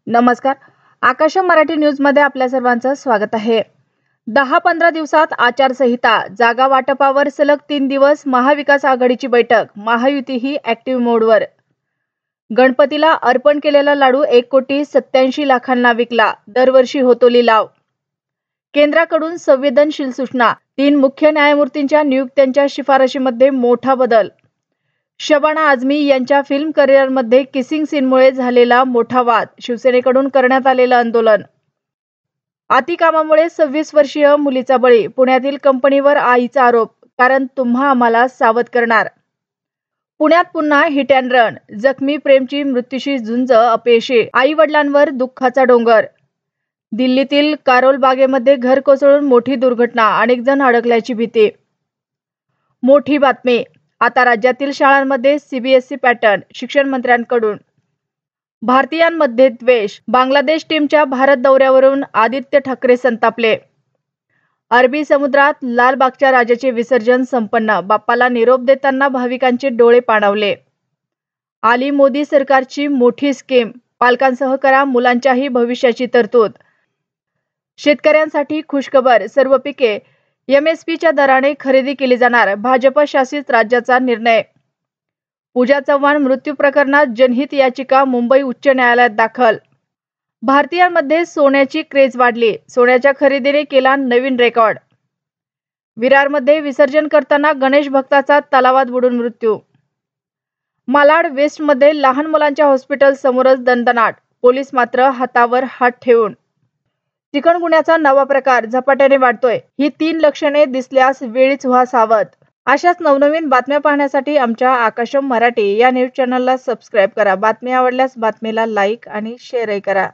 नमस्कार. आकाशम मराठी न्यूजमध्ये आपल्या सर्वांचं स्वागत आहे. 10-15 दिवसात आचारसंहिता, जागा वाटपावर सलग 3 दिवस महाविकास आघाडीची बैठक, महायुतीही ऍक्टिव्ह मोडवर. गणपतीला अर्पण केलेला लाडू 1,87,00,000 विकला, दरवर्षी होतो लिलाव. केंद्राकडून संवेदनशील सूचना, 3 मुख्य न्यायमूर्तींच्या नियुक्त्यांच्या शिफारशीमध्ये मोठा बदल. शबाना आझमी यांच्या फिल्म करिअरमध्ये किसिंग सीनमुळे झालेला मोठा वाद, शिवसेनेकडून करण्यात आलेलं आंदोलन. अतिकामामुळे 26 वर्षीय मुलीचा बळी, पुण्यातील कंपनीवर आईचा आरोप, कारण तुम्हा आम्हाला सावध करणार. पुण्यात पुन्हा हिट अँड रन, जखमी प्रेमची मृत्यूशी झुंज अपयशी, आई वडिलांवर दुःखाचा डोंगर. दिल्लीतील कारोल बागेमध्ये घर कोसळून मोठी दुर्घटना, अनेक जण अडकल्याची भीती. मोठी बातमी, आता राज्यातील शाळांमध्ये सीबीएसई पॅटर्न, शिक्षण मंत्र्यांकडून. भारतीयांमध्ये द्वेष, बांगलादेश टीमच्या भारत दौऱ्यावरून आदित्य ठाकरे संतापले. अरबी समुद्रात लालबागच्या राजाचे विसर्जन संपन्न, बाप्पाला निरोप देताना भाविकांचे डोळे पाणावले. आली मोदी सरकारची मोठी स्कीम, पालकांसह करा मुलांच्याही भविष्याची तरतूद. शेतकऱ्यांसाठी खुशखबर, सर्व पिके एमएसपीच्या दराने खरेदी केली जाणार, भाजप शासित राज्याचा निर्णय. पूजा चव्हाण मृत्यू प्रकरणात जनहित याचिका मुंबई उच्च न्यायालयात दाखल. भारतीयांमध्ये सोन्याची क्रेज वाढली, सोन्याच्या खरेदीने केला नवीन रेकॉर्ड. विरारमध्ये विसर्जन करताना गणेश भक्ताचा तलावात बुडून मृत्यू. मालाड वेस्टमध्ये लहान मुलांच्या हॉस्पिटल समोरच दणदणाट, पोलीस मात्र हातावर हात ठेवून. चिकनगुन्ह्याचा नवा प्रकार झपाट्याने वाढतोय, ही 3 लक्षणे दिसल्यास वेळीच व्हा सावध. अशाच नवनवीन बातम्या पाहण्यासाठी आमच्या आकाशम मराठी या न्यूज चॅनलला सबस्क्राईब करा. बातमी आवडल्यास बातमीला लाईक आणि शेअरही करा.